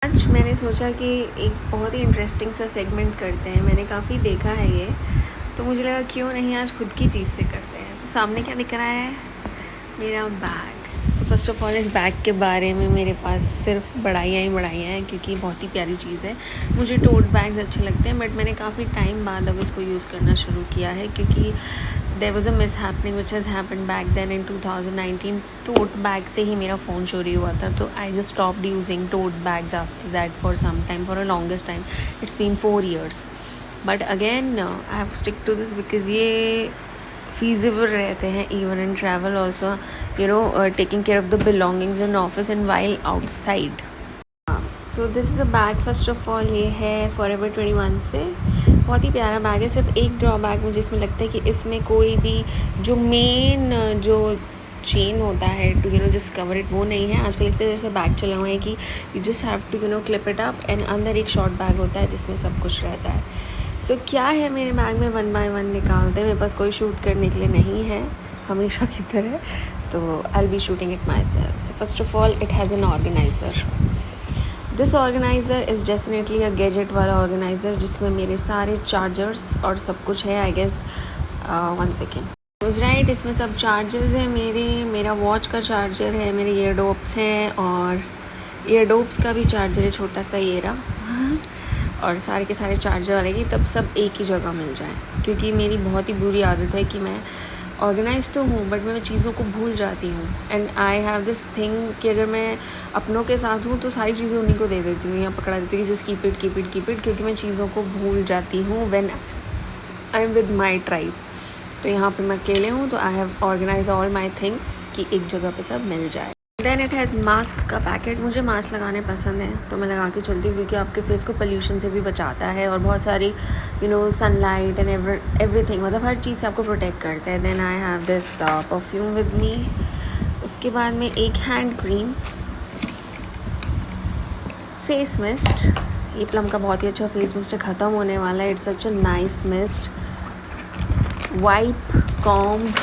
आज मैंने सोचा कि एक बहुत ही इंटरेस्टिंग सा सेगमेंट करते हैं। मैंने काफ़ी देखा है ये, तो मुझे लगा क्यों नहीं आज खुद की चीज़ से करते हैं। तो सामने क्या दिख रहा है, मेरा bag. So first of all इस बैग के बारे में मेरे पास सिर्फ बढ़ाइयाँ ही बढ़ाइयाँ हैं, क्योंकि बहुत ही प्यारी चीज़ है। मुझे टोट बैग्स अच्छे लगते हैं, बट मैंने काफ़ी टाइम बाद अब इसको यूज़ करना शुरू किया है, क्योंकि there was a miss happening which has happen back then in 2019। Tote bag से ही मेरा फ़ोन चोरी हुआ था, तो I just stopped using tote bags after that for some time, for a longest time. It's been 4 years, but again I have stick to this because ये feasible रहते हैं even in travel also, taking care of the belongings in office and while outside. So this is the bag. first of all ये है Forever 21 से, बहुत ही प्यारा bag है। सिर्फ एक ड्रॉबैक मुझे इसमें लगता है कि इसमें कोई भी जो मेन जो चेन होता है टू जस्ट कवर इट, वो नहीं है। आजकल इतने जैसे बैग चले हुए हैं कि you just have to clip it up, and अंदर एक शॉर्ट बैग होता है जिसमें सब कुछ रहता है। सो क्या है मेरे बैग में, 1 by 1 निकालते हैं। मेरे पास कोई शूट करने के लिए नहीं है हमेशा की तरह, तो I will be shooting it my self. So first of all it has an organiser. This organiser is definitely a gadget वाला ऑर्गेनाइज़र, जिसमें मेरे सारे चार्जर्स और सब कुछ है। आई गेस 1 सेकेंड राइट, इसमें सब चार्जर्स हैं मेरा वॉच का चार्जर है, मेरे ईयरडोप्स हैं, और ईयरडोप्स का भी चार्जर है छोटा सा ये रहा, और सारे के सारे चार्जर वाले की तब सब एक ही जगह मिल जाए। क्योंकि मेरी बहुत ही बुरी आदत है कि मैं ऑर्गेनाइज तो हूँ, बट मैं चीज़ों को भूल जाती हूँ। And I have this thing कि अगर मैं अपनों के साथ हूँ तो सारी चीज़ें उन्हीं को दे देती हूँ या पकड़ा देती हूँ कि जस्ट कीप इट, क्योंकि मैं चीज़ों को भूल जाती हूँ when I am with my tribe. तो यहाँ पे मैं अकेले हूँ, तो I have organise all my things कि एक जगह पे सब मिल जाए। देन इट हैज़ मास्क का पैकेट। मुझे मास्क लगाने पसंद है, तो मैं लगा के चलती हूँ, क्योंकि आपके फेस को पोल्यूशन से भी बचाता है, और बहुत सारी सनलाइट एंड एवरीथिंग, मतलब हर चीज़ से आपको प्रोटेक्ट करता है। Then I have this perfume with me. उसके बाद में एक हैंड क्रीम, फेस मिस्ट। ये प्लम का बहुत ही अच्छा फेस मिस्ट है, ख़त्म होने वाला है। It's such a nice mist. Wipe, comb,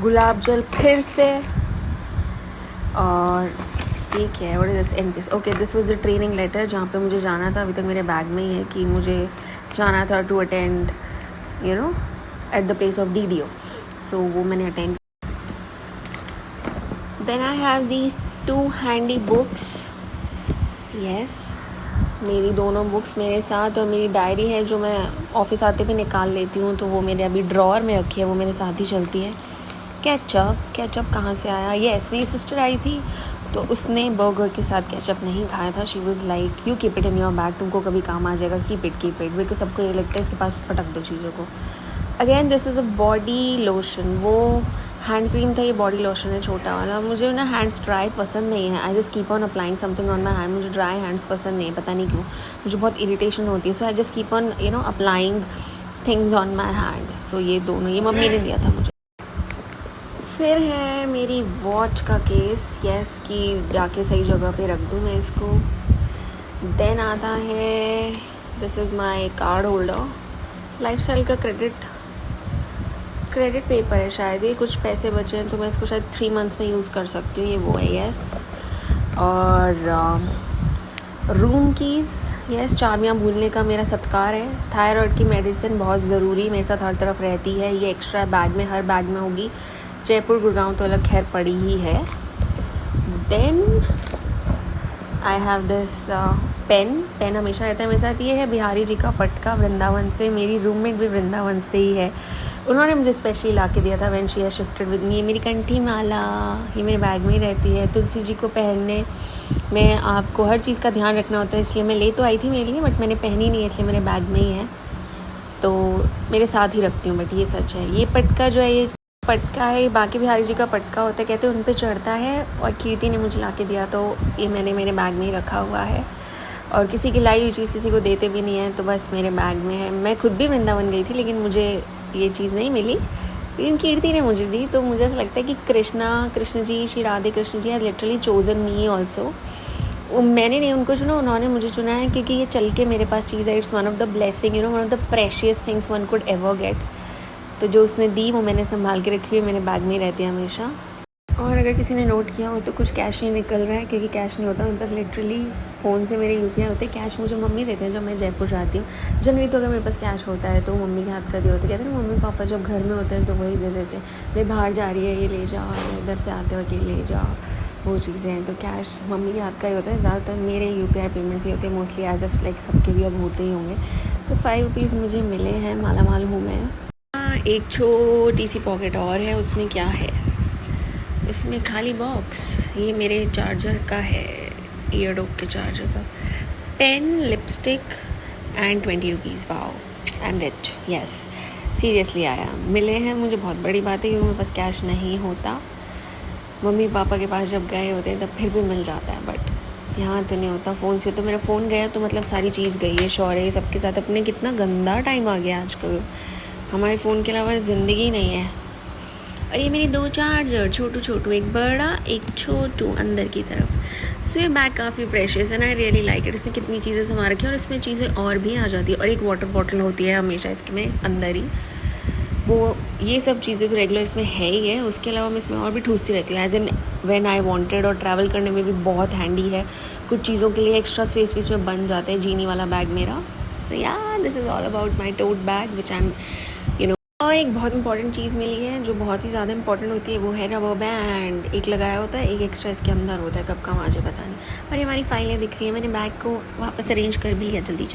गुलाब जल फिर से, और ठीक है what is this NPS. Okay, this was the training letter जहाँ पे मुझे जाना था। अभी तक मेरे बैग में ही है कि मुझे जाना था to attend at the place of DDO, so वो मैंने attend. Then I have these 2 handy books. Yes, मेरी दोनों बुक्स मेरे साथ, और मेरी डायरी है जो मैं ऑफिस आते भी निकाल लेती हूँ, तो वो मेरे अभी ड्रॉअर में रखी है, वो मेरे साथ ही चलती है। केचप कहाँ से आया? येस, मेरी सिस्टर आई थी, तो उसने बर्गर के साथ केचप नहीं खाया था। She was like you keep it in your bag, तुमको कभी काम आ जाएगा, कीप इट, बिकॉज सबको ये लगता है इसके पास पटक दो चीज़ों को। Again this is a body lotion. वो हैंड क्रीम था, ये बॉडी लोशन है छोटा वाला। मुझे ना हैंड्स ड्राई पसंद नहीं है। आई just keep on applying something on my hand. मुझे ड्राई हैंड्स पसंद नहीं है, पता नहीं क्यों, मुझे बहुत इरिटेशन होती है। So I just keep on applying things on my hand. So ये दोनों, ये मम्मी ने दिया था मुझे। फिर है मेरी वॉच का केस, यस, कि जाके सही जगह पे रख दूँ मैं इसको। देन आता है this is my card holder. Lifestyle का क्रेडिट पेपर है शायद, ये कुछ पैसे बचे हैं, तो मैं इसको शायद 3 months में यूज़ कर सकती हूँ। ये वो है, यस। और रूम कीज़, यस, चाबियाँ भूलने का मेरा सत्कार है। थायराइड की मेडिसिन बहुत ज़रूरी, मेरे साथ हर तरफ रहती है। ये एक्स्ट्रा बैग में, हर बैग में होगी। जयपुर गुड़गांव तो अलग खैर पड़ी ही है। Then I have this pen हमेशा रहता है मेरे साथ। ये है बिहारी जी का पटका, वृंदावन से। मेरी रूममेट भी वृंदावन से ही है, उन्होंने मुझे स्पेशली ला के दिया था when she has shifted with me. ये मेरी कंठी माला, ये मेरे बैग में ही रहती है। तुलसी जी को पहनने में आपको हर चीज़ का ध्यान रखना होता है, इसलिए मैं ले तो आई थी मेरे लिए, बट मैंने पहनी नहीं है, इसलिए मेरे बैग में ही है, तो मेरे साथ ही रखती हूँ। बट ये सच है, ये पटका जो है, ये पटका है, बाकी बिहारी जी का पटका होता है, कहते हैं उन पे चढ़ता है, और कीर्ति ने मुझे ला के दिया, तो ये मैंने मेरे बैग में ही रखा हुआ है। और किसी की लाई हुई चीज़ किसी को देते भी नहीं है, तो बस मेरे बैग में है। मैं खुद भी वृंदावन गई थी, लेकिन मुझे ये चीज़ नहीं मिली, लेकिन कीर्ति ने मुझे दी। तो मुझे ऐसा लगता है कि Krishna ji, Shri Radhe Krishna ji has literally chosen me also. मैंने नहीं उनको चुना, उन्होंने मुझे चुना है, क्योंकि ये चल के मेरे पास चीज़ है। It's one of the blessing, one of the precious things one could ever get. तो जो उसने दी वो मैंने संभाल के रखी है, मेरे बैग में ही रहती है हमेशा। और अगर किसी ने नोट किया हो तो कुछ कैश नहीं निकल रहा है, क्योंकि कैश नहीं होता मेरे पास। लिटरली फ़ोन से मेरे यूपीआई होते हैं। कैश मुझे मम्मी देते हैं जब मैं जयपुर जाती हूँ। जनरली तो अगर मेरे पास कैश होता है तो मम्मी के हाथ का दिए होते, कहते हैं ना मम्मी पापा जब घर में होते हैं तो वही दे देते हैं, भाई बाहर जा रही है ये ले जाओ, या इधर से आते वक्त ये ले जाओ, वो चीज़ें हैं। तो कैश मम्मी के हाथ का ही होता है ज़्यादातर। मेरे यूपीआई पेमेंट्स ही होते हैं मोस्टली, एज ऑफ लाइक सबके भी अब होते ही होंगे। तो 5 रुपीज़ मुझे मिले हैं, माला माल हूँ मैं। एक छोटी सी पॉकेट और है, उसमें क्या है, इसमें खाली बॉक्स। ये मेरे चार्जर का है, ईयरडोप के चार्जर का। Pen, lipstick and 20 rupees. Wow, I am rich. Yes, seriously आया मिले हैं मुझे, बहुत बड़ी बात है, क्योंकि मेरे पास कैश नहीं होता। मम्मी पापा के पास जब गए होते हैं तब फिर भी मिल जाता है, बट यहाँ तो नहीं होता। फ़ोन से तो मेरा फ़ोन गया तो मतलब सारी चीज़ गई है। शौर्य है सबके साथ अपने, कितना गंदा टाइम आ गया आजकल। हमारे फ़ोन के अलावा ज़िंदगी नहीं है। और ये मेरी 2 चार्जर, छोटू, एक बड़ा एक छोटू अंदर की तरफ। सो ये बैग काफ़ी प्रेशियस है ना, आई रियली लाइक इट। इसने कितनी चीज़ें संभाल रखी है और इसमें चीज़ें और भी आ जाती है। और एक वाटर बॉटल होती है हमेशा इसमें अंदर ही, वो ये सब चीज़ें तो रेगुलर इसमें है ही है। उसके अलावा मैं इसमें और भी ठूसती रहती हूँ, as an when I wanted. और ट्रैवल करने में भी बहुत हैंडी है, कुछ चीज़ों के लिए एक्स्ट्रा स्पेस भी इसमें बन जाते हैं। जीनी वाला बैग मेरा। सो या this is all about my tote bag which I am और एक बहुत इंपॉर्टेंट चीज़ मिली है जो बहुत ही ज़्यादा इंपॉर्टेंट होती है, वो है रबर बैंड। एक लगाया होता है, एक एक्स्ट्रा इसके अंदर होता है, कब का मुझे पता नहीं। और ये हमारी फाइलें दिख रही हैं, मैंने बैग को वापस अरेंज कर भी लिया जल्दी।